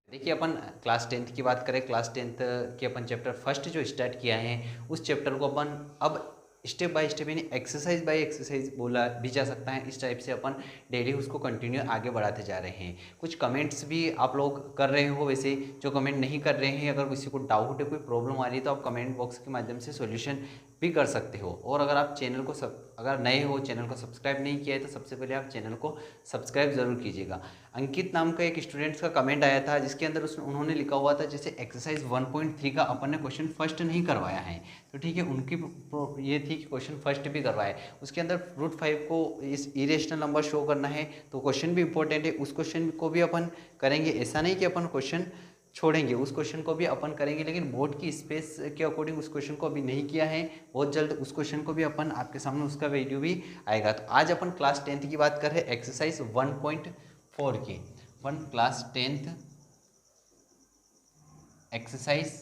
देखिए अपन class 10th की बात करें, क्लास 10th के अपन चैप्टर फर्स्ट जो स्टार्ट किया है उस चैप्टर को अपन अब स्टेप बाय स्टेप यानी एक्सरसाइज बाय एक्सरसाइज बोला भी जा सकता है। इस टाइप से अपन डेली उसको कंटिन्यू आगे बढ़ाते जा रहे हैं। कुछ कमेंट्स भी आप लोग कर रहे हो, वैसे जो कमेंट नहीं कर रहे हैं, अगर किसी को डाउट है, कोई प्रॉब्लम आ रही है तो आप कमेंट बॉक्स के माध्यम से सॉल्यूशन भी कर सकते हो। और अगर आप चैनल को अगर नए हो, चैनल को सब्सक्राइब नहीं किया है तो सबसे पहले आप चैनल को सब्सक्राइब ज़रूर कीजिएगा। अंकित नाम का एक स्टूडेंट्स का कमेंट आया था जिसके अंदर उन्होंने लिखा हुआ था जैसे एक्सरसाइज 1.3 का अपन ने क्वेश्चन फर्स्ट नहीं करवाया है, तो ठीक है, उनकी ये थी कि क्वेश्चन फर्स्ट भी करवाए। उसके अंदर रूट 5 को इस इरेशनल नंबर शो करना है, तो क्वेश्चन भी इंपॉर्टेंट है, उस क्वेश्चन को भी अपन करेंगे। ऐसा नहीं कि अपन क्वेश्चन छोड़ेंगे, उस क्वेश्चन को भी अपन करेंगे, लेकिन बोर्ड की स्पेस के अकॉर्डिंग उस क्वेश्चन को अभी नहीं किया है। बहुत जल्द उस क्वेश्चन को भी अपन आपके सामने उसका वीडियो भी आएगा। तो आज अपन क्लास 10th की बात कर रहे हैं, एक्सरसाइज 1.4 की। क्लास 10th एक्सरसाइज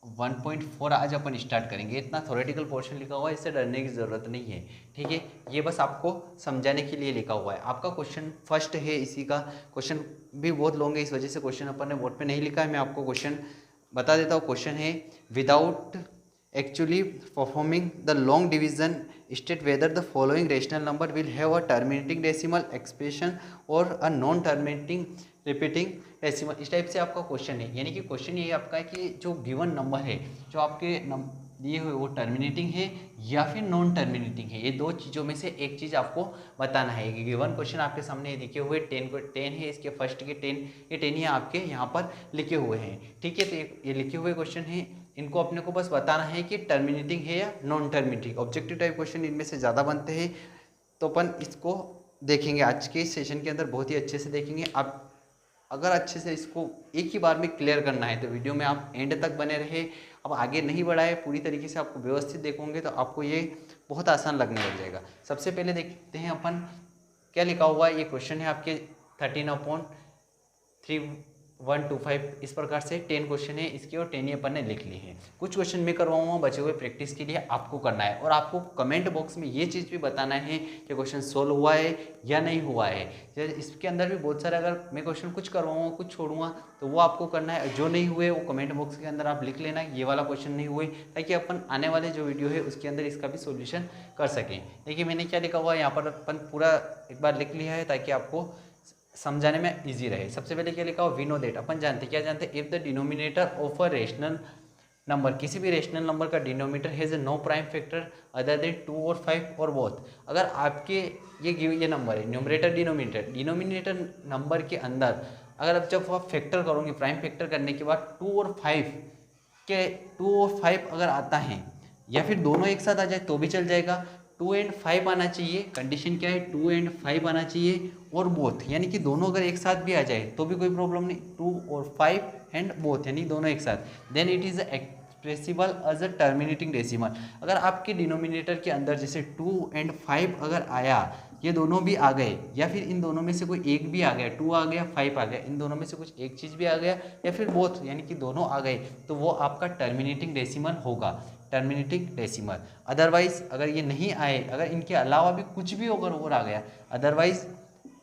1.4 आज अपन स्टार्ट करेंगे। इतना थ्योरेटिकल पोर्शन लिखा हुआ है, इससे डरने की ज़रूरत नहीं है, ठीक है। ये बस आपको समझाने के लिए लिखा हुआ है। आपका क्वेश्चन फर्स्ट है, इसी का क्वेश्चन भी बहुत लॉन्ग है, इस वजह से क्वेश्चन अपन ने बोर्ड पे नहीं लिखा है। मैं आपको क्वेश्चन बता देता हूँ। क्वेश्चन है, without actually performing the long division state whether the following rational number will have a terminating decimal expression और a non terminating repeating decimal. इस टाइप से आपका क्वेश्चन है, यानी कि क्वेश्चन ये आपका है कि जो गिवन नंबर है जो आपके दिए हुए वो टर्मिनेटिंग है या फिर नॉन टर्मिनेटिंग है। ये दो चीज़ों में से एक चीज़ आपको बताना है। कि गिवन क्वेश्चन आपके सामने लिखे हुए 10 है, इसके फर्स्ट के 10, ये 10 ही आपके यहाँ पर लिखे हुए हैं, ठीक है। तो ये लिखे हुए क्वेश्चन है, इनको अपने को बस बताना है कि टर्मिनेटिंग है या non terminating. Objective type question इनमें से ज़्यादा बनते हैं, तो अपन इसको देखेंगे आज के सेशन के अंदर, बहुत ही अच्छे से देखेंगे। आप अगर अच्छे से इसको एक ही बार में क्लियर करना है तो वीडियो में आप एंड तक बने रहे। अब आगे नहीं बढ़ाए, पूरी तरीके से आपको व्यवस्थित देखोगे तो आपको ये बहुत आसान लगने लग जाएगा। सबसे पहले देखते हैं अपन क्या लिखा हुआ है। ये क्वेश्चन है आपके 13/3125, इस प्रकार से 10 क्वेश्चन है इसके, और 10 ही अपन ने लिख लिए हैं। कुछ क्वेश्चन मैं करवाऊंगा, बचे हुए प्रैक्टिस के लिए आपको करना है। और आपको कमेंट बॉक्स में ये चीज़ भी बताना है कि क्वेश्चन सोल्व हुआ है या नहीं हुआ है। इसके अंदर भी बहुत सारे, अगर मैं क्वेश्चन कुछ करवाऊंगा कुछ छोड़ूंगा तो वो आपको करना है। जो नहीं हुए वो कमेंट बॉक्स के अंदर आप लिख लेना, ये वाला क्वेश्चन नहीं हुए, ताकि अपन आने वाले जो वीडियो है उसके अंदर इसका भी सोल्यूशन कर सकें। देखिए मैंने क्या लिखा हुआ है यहाँ पर, अपन पूरा एक बार लिख लिया है ताकि आपको समझाने में इजी रहे। सबसे पहले क्या लिखा हो, वी नो दैट, अपन जानते क्या जानते, if the denominator of a rational number, किसी भी रेशनल नंबर का denominator has no prime factor other than 2 और 5 और बोथ। अगर आपके ये नंबर है, न्यूमरेटर डिनोमिनेटर नंबर के अंदर अगर आप जब आप फैक्टर करोगे, प्राइम फैक्टर करने के बाद 2 और 5 अगर आता है, या फिर दोनों एक साथ आ जाए तो भी चल जाएगा। 2 और 5 आना चाहिए, कंडीशन क्या है, 2 और 5 आना चाहिए, और बोथ यानी कि दोनों अगर एक साथ भी आ जाए तो भी कोई प्रॉब्लम नहीं। 2 और 5 एंड बोथ यानी दोनों एक साथ, then it is expressible as a terminating decimal. अगर आपके डिनोमिनेटर के अंदर जैसे 2 और 5 अगर आया, ये दोनों भी आ गए, या फिर इन दोनों में से कोई एक भी आ गया, 2 आ गया 5 आ गया, इन दोनों में से कुछ एक चीज़ भी आ गया, या फिर बोथ यानी कि दोनों आ गए, तो वो आपका टर्मिनेटिंग डेसिमल होगा, टर्मिनेटिंग डेसिमल। अदरवाइज अगर ये नहीं आए, अगर इनके अलावा भी कुछ भी अगर और आ गया, otherwise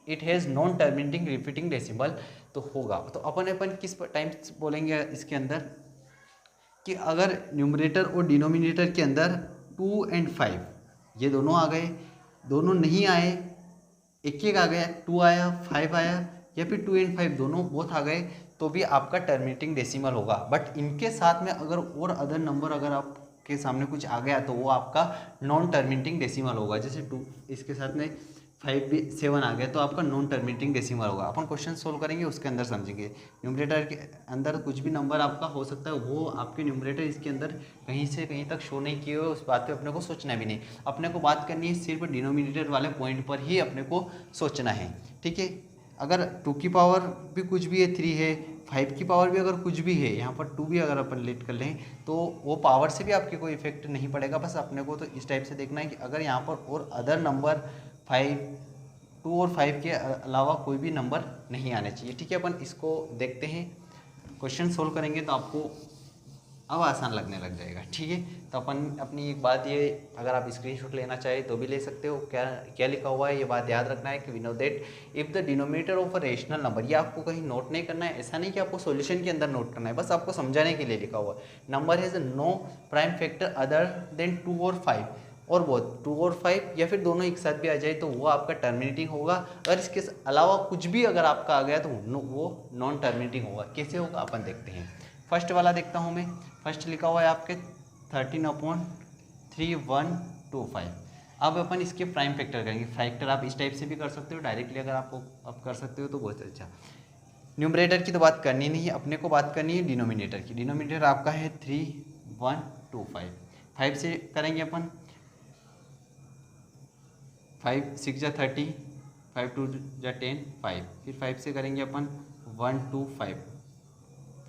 it has non terminating repeating decimal तो होगा। तो अपन किस टाइम बोलेंगे इसके अंदर कि अगर न्यूमरेटर और डिनोमिनेटर के अंदर 2 और 5 ये दोनों आ गए, दोनों नहीं आए, एक आ गया, 2 आया 5 आया, या फिर 2 और 5 दोनों बोथ आ गए, तो भी आपका टर्मिनेटिंग डेसिमल होगा। बट इनके साथ में अगर और अदर नंबर अगर आपके सामने कुछ आ गया तो वो आपका नॉन टर्मिनेटिंग डेसिमल होगा। जैसे 2 इसके साथ में 5 भी 7 आ गया तो आपका नॉन टर्मिनेटिंग डेसिमल होगा। अपन क्वेश्चन सोल्व करेंगे उसके अंदर समझेंगे। न्यूमरेटर के अंदर कुछ भी नंबर आपका हो सकता है, वो आपके न्यूमरेटर इसके अंदर कहीं से कहीं तक शो नहीं किए हुए, उस बात पे अपने को सोचना भी नहीं। अपने को बात करनी है सिर्फ डिनोमिनेटर वाले पॉइंट पर ही अपने को सोचना है, ठीक है। अगर 2 की पावर भी कुछ भी है 3 है, 5 की पावर भी अगर कुछ भी है, यहाँ पर 2 भी अगर अपन लेट कर लें तो वो पावर से भी आपके कोई इफेक्ट नहीं पड़ेगा। बस अपने को तो इस टाइप से देखना है कि अगर यहाँ पर और अदर नंबर 2 और 5 के अलावा कोई भी नंबर नहीं आने चाहिए, ठीक है। अपन इसको देखते हैं, क्वेश्चन सोल्व करेंगे तो आपको अब आसान लगने लग जाएगा। ठीक है, तो अपन अपनी एक बात ये, अगर आप स्क्रीनशॉट लेना चाहे तो भी ले सकते हो। क्या क्या लिखा हुआ है ये बात याद रखना है कि we know that if the denominator of a rational number, ये आपको कहीं नोट नहीं करना है, ऐसा नहीं कि आपको सॉल्यूशन के अंदर नोट करना है, बस आपको समझाने के लिए लिखा हुआ है। Number has no prime factor other than 2 और 5, और वो 2 और 5 या फिर दोनों एक साथ भी आ जाए तो वो आपका टर्मिनेटिंग होगा। अगर इसके अलावा कुछ भी अगर आपका आ गया तो वो नॉन टर्मिनेटिंग होगा। कैसे होगा अपन देखते हैं। फर्स्ट वाला देखता हूँ मैं। फर्स्ट लिखा हुआ है आपके 13/3125। अब अपन इसके प्राइम फैक्टर करेंगे। फैक्टर आप इस टाइप से भी कर सकते हो, डायरेक्टली अगर आपको आप कर सकते हो तो बहुत अच्छा। न्यूमरेटर की तो बात करनी नहीं है, अपने को बात करनी है डिनोमिनेटर की। डिनोमिनेटर आपका है 3125। 5 से करेंगे अपन, 5 6 जा 30, 5 2 जा 10 5। फिर 5 से करेंगे अपन 1 2 5,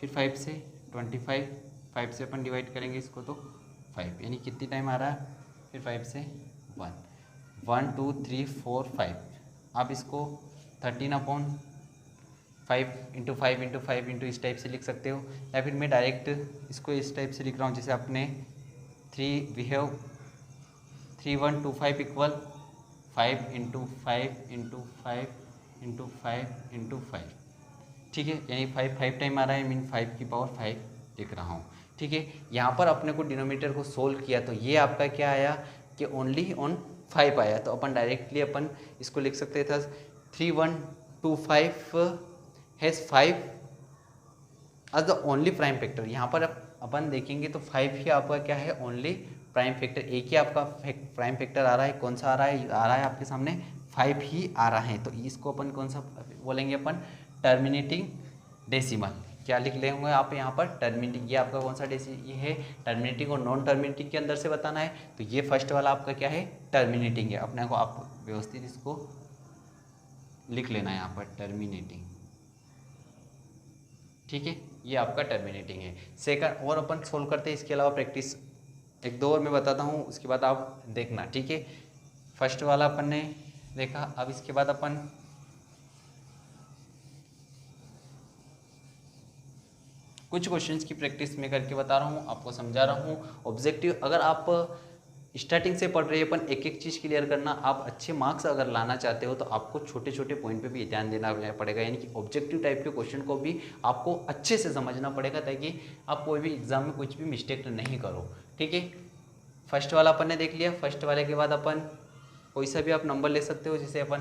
फिर 5 से 25, 5 से अपन डिवाइड करेंगे इसको तो 5, यानी कितनी टाइम आ रहा है। फिर 5 से 1 1 2 3 4 5। आप इसको 13/5 इंटू 5 इंटू 5 इंटू इस टाइप से लिख सकते हो, या फिर मैं डायरेक्ट इसको इस टाइप से लिख रहा हूँ जैसे आपने 3 we have 3125 equal 5 into 5 into 5 into 5 into 5। ठीक है, यानी 5 टाइम आ रहा है, मीन 5 की पावर 5 लिख रहा हूँ। ठीक है, यहाँ पर अपने को डिनोमिनेटर को सोल्व किया तो ये आपका क्या आया कि ओनली ऑन 5 आया, तो अपन डायरेक्टली अपन इसको लिख सकते था 3125 has 5 as the only prime factor. यहाँ पर अपन देखेंगे तो 5 ही आपका क्या है, ओनली प्राइम फैक्टर। एक ही आपका प्राइम फैक्टर आ रहा है, कौन सा आ रहा है, आ रहा है आपके सामने 5 ही आ रहा है। तो इसको अपन कौन सा बोलेंगे, अपन टर्मिनेटिंग डेसिमल। क्या लिख लेंगे आप यहाँ पर, टर्मिनेटिंग। ये आपका कौन सा ये है टर्मिनेटिंग, और नॉन टर्मिनेटिंग के अंदर से बताना है। तो ये फर्स्ट वाला आपका क्या है, टर्मिनेटिंग है। अपने को आप व्यवस्थित इसको लिख लेना है यहाँ पर, टर्मिनेटिंग। ठीक है, ये आपका टर्मिनेटिंग है। सेकंड और अपन सोल्व करते हैं, इसके अलावा प्रैक्टिस एक दो और मैं बताता हूँ, उसके बाद आप देखना। ठीक है, फर्स्ट वाला अपन ने देखा। अब इसके बाद अपन कुछ क्वेश्चंस की प्रैक्टिस में करके बता रहा हूँ, आपको समझा रहा हूँ। ऑब्जेक्टिव अगर आप स्टार्टिंग से पढ़ रहे हैं, अपन एक एक चीज़ क्लियर करना। आप अच्छे मार्क्स अगर लाना चाहते हो तो आपको छोटे छोटे पॉइंट पे भी ध्यान देना पड़ेगा, यानी कि ऑब्जेक्टिव टाइप के क्वेश्चन को भी आपको अच्छे से समझना पड़ेगा, ताकि आप कोई भी एग्जाम में कुछ भी मिस्टेक नहीं करो। ठीक है, फर्स्ट वाला अपन ने देख लिया। फर्स्ट वाले के बाद अपन कोई सा भी आप नंबर ले सकते हो, जैसे अपन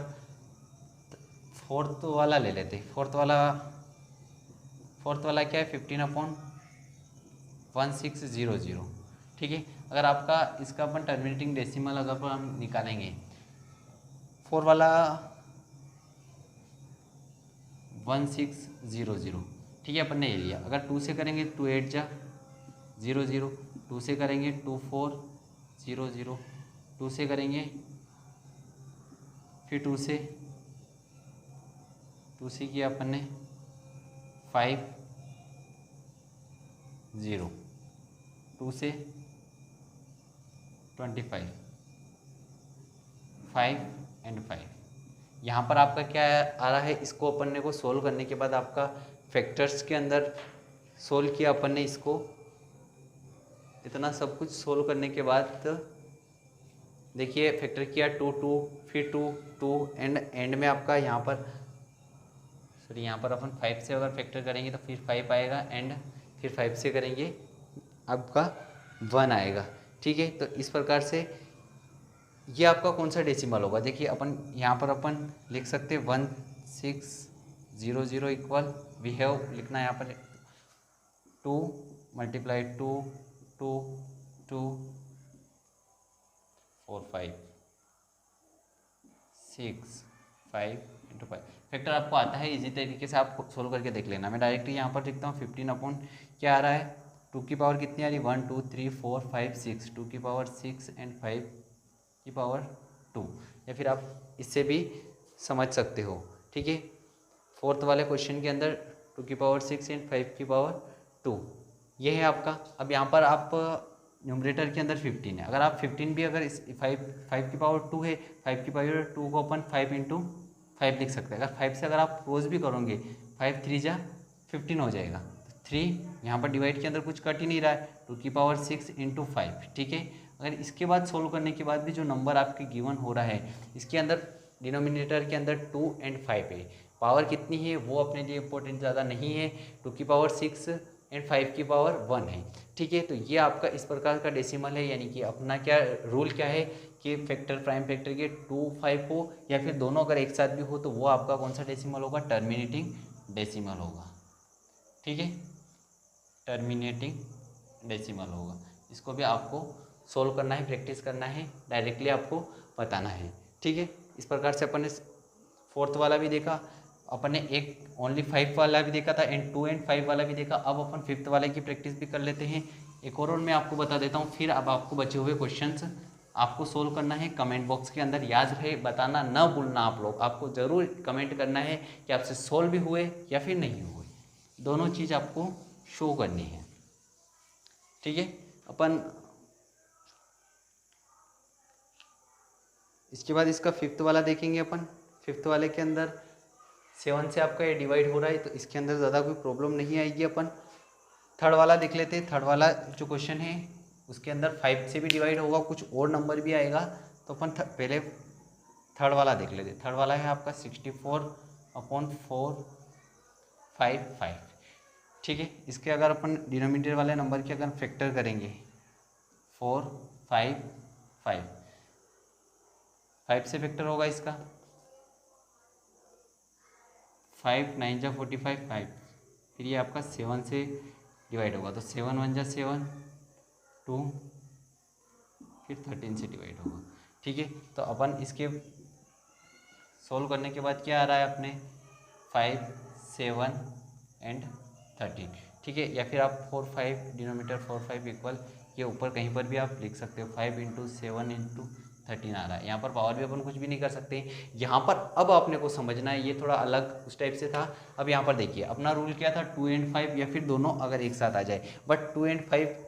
फोर्थ वाला ले लेते। फोर्थ वाला क्या है, 15/1600। ठीक है, अगर आपका इसका अपन टर्मिनेटिंग डेसिमल अगर पर हम निकालेंगे, 4 वाला 1600। ठीक है, अपन ने ये लिया। अगर 2 से करेंगे 2 8 जा 00, 2 से करेंगे 2400, 2 से करेंगे फिर 2 से किया अपन ने 50, 2 से 25, 5 एंड 5। यहाँ पर आपका क्या आ रहा है, इसको अपन ने को सोल्व करने के बाद आपका फैक्टर्स के अंदर सोल्व किया अपन ने इसको। इतना सब कुछ सोल्व करने के बाद देखिए फैक्टर किया 2 2 फिर 2 2 एंड में आपका यहाँ पर सॉरी यहाँ पर अपन 5 से अगर फैक्टर करेंगे तो फिर 5 आएगा, एंड फिर 5 से करेंगे आपका 1 आएगा। ठीक है, तो इस प्रकार से ये आपका कौन सा डेसिमल होगा। देखिए अपन यहाँ पर अपन लिख सकते 1600 इक्वल वी हैव लिखना है यहाँ पर 2 × 2 2 2 4 5 6 5 × 5। फैक्टर आपको आता है, इजी तरीके से आप सोल्व करके देख लेना। मैं डायरेक्टली यहाँ पर लिखता हूँ 15 क्या आ रहा है, 2 की पावर कितनी आ रही, 1 2 3 4 5 6, 2 की पावर 6 एंड 5 की पावर 2, या फिर आप इससे भी समझ सकते हो। ठीक है, फोर्थ वाले क्वेश्चन के अंदर 2 की पावर 6 एंड 5 की पावर 2, ये है आपका। अब यहाँ पर आप न्यूमरेटर के अंदर 15 है, अगर आप 15 भी अगर इस 5 की पावर 2 है, 5 की पावर 2 को अपन 5 × 5 लिख सकते हैं। अगर 5 से अगर आप रोज भी करोगे 5 3 जा 15 हो जाएगा, 3 यहाँ पर डिवाइड के अंदर कुछ कट ही नहीं रहा है, 2⁶ × 5, ठीक है। अगर इसके बाद सोल्व करने के बाद भी जो नंबर आपके गिवन हो रहा है इसके अंदर डिनोमिनेटर के अंदर 2 और 5 है, पावर कितनी है वो अपने लिए इम्पोर्टेंट ज़्यादा नहीं है, 2⁶ और 5⁻1 है, ठीक है। तो ये आपका इस प्रकार का डेसिमल है, यानी कि अपना क्या रूल क्या है कि फैक्टर प्राइम फैक्टर के 2, 5 हो या फिर दोनों अगर एक साथ भी हो तो वो आपका कौन सा डेसिमल होगा, टर्मिनेटिंग डेसिमल होगा, ठीक है, टर्मिनेटिंग डेसिमल होगा। इसको भी आपको सोल्व करना है, प्रैक्टिस करना है, डायरेक्टली आपको बताना है, ठीक है। इस प्रकार से अपन ने 4th वाला भी देखा, अपन ने एक ओनली 5 वाला भी देखा था एंड 2 और 5 वाला भी देखा। अब अपन 5th वाले की प्रैक्टिस भी कर लेते हैं। एक और मैं आपको बता देता हूँ, फिर अब आपको बचे हुए क्वेश्चंस आपको सोल्व करना है। कमेंट बॉक्स के अंदर याद रहे, बताना ना भूलना, आप लोग आपको ज़रूर कमेंट करना है कि आपसे सोल्व भी हुए या फिर नहीं हुए, दोनों चीज़ आपको शो करनी है, ठीक है। अपन इसके बाद इसका 5th वाला देखेंगे। अपन 5th वाले के अंदर 7 से आपका ये डिवाइड हो रहा है तो इसके अंदर ज़्यादा कोई प्रॉब्लम नहीं आएगी। अपन 3rd वाला देख लेते हैं। 3rd वाला जो क्वेश्चन है उसके अंदर 5 से भी डिवाइड होगा, कुछ और नंबर भी आएगा, तो अपन पहले 3rd वाला देख लेते हैं। 3rd वाला है आपका 64/455, ठीक है। इसके अगर अपन डिनोमिनेटर वाले नंबर के अगर फैक्टर करेंगे 4, 5, 5 से फैक्टर होगा इसका 5, 9 जा 45, 5, फिर ये आपका 7 से डिवाइड होगा तो 7 1 जा 7, 2, फिर 13 से डिवाइड होगा, ठीक है। तो अपन इसके सोल्व करने के बाद क्या आ रहा है अपने 5, 7 और 13, ठीक है। या फिर आप 4, 5 डिनोमिनेटर 4, 5 इक्वल ये ऊपर कहीं पर भी आप लिख सकते हो 5 × 7 × 13 आ रहा है। यहाँ पर पावर भी अपन कुछ भी नहीं कर सकते। यहाँ पर अब आपने को समझना है, ये थोड़ा अलग उस टाइप से था। अब यहाँ पर देखिए अपना रूल क्या था, 2 और 5 या फिर दोनों अगर एक साथ आ जाए, बट 2 और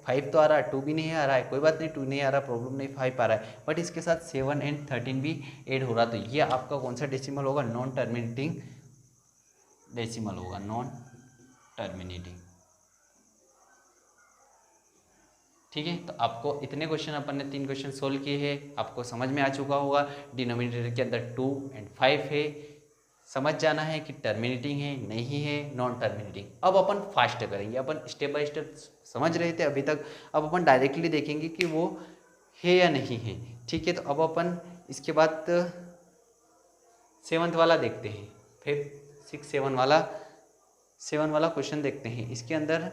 5 तो आ रहा है, 2 भी नहीं आ रहा है, कोई बात नहीं, 2 नहीं आ रहा, प्रॉब्लम नहीं, 5 आ रहा है, बट इसके साथ 7 और 13 भी ऐड हो रहा, तो ये आपका कौन सा डेसिमल होगा, नॉन टर्मिनेटिंग डेसिमल होगा, नॉन टर्मिनेटिंग, ठीक है। तो आपको इतने क्वेश्चन अपन ने 3 क्वेश्चन सोल्व किए हैं, आपको समझ में आ चुका होगा डिनोमिनेटर के अंदर 2 और 5 है, समझ जाना है कि टर्मिनेटिंग है नहीं है, नॉन टर्मिनेटिंग। अब अपन फास्ट करेंगे, अपन स्टेप बाय स्टेप समझ रहे थे अभी तक, अब अपन डायरेक्टली देखेंगे कि वो है या नहीं है, ठीक है। तो अब अपन इसके बाद 7th वाला देखते हैं, फिर 6, 7 वाला क्वेश्चन देखते हैं। इसके अंदर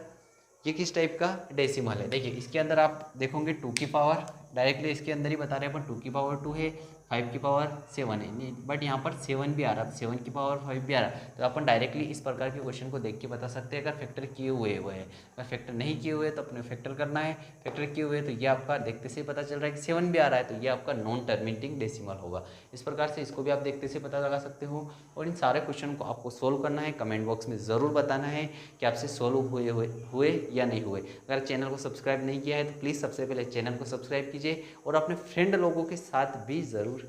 ये किस टाइप का डेसिमल है, देखिए इसके अंदर आप देखोगे 2 की पावर, डायरेक्टली इसके अंदर ही बता रहे हैं अपन 2 की पावर 2 है, 5 की पावर 7 है, नहीं बट यहाँ पर 7 भी आ रहा है, 7 की पावर 5 भी आ रहा है, तो अपन डायरेक्टली इस प्रकार के क्वेश्चन को देख के बता सकते हैं अगर फैक्टर किए हुए है। अगर फैक्टर नहीं किए हुए तो अपने फैक्टर करना है, फैक्टर किए हुए तो ये आपका देखते से पता चल रहा है कि 7 भी आ रहा है, तो ये आपका नॉन टर्मिनेटिंग डेसिमल होगा। इस प्रकार से इसको भी आप देखते से पता लगा सकते हो। और इन सारे क्वेश्चन को आपको सोल्व करना है, कमेंट बॉक्स में ज़रूर बताना है कि आपसे सोल्व हुए या नहीं हुए। अगर चैनल को सब्सक्राइब नहीं किया है तो प्लीज़ सबसे पहले चैनल को सब्सक्राइब कीजिए और अपने फ्रेंड लोगों के साथ भी ज़रूर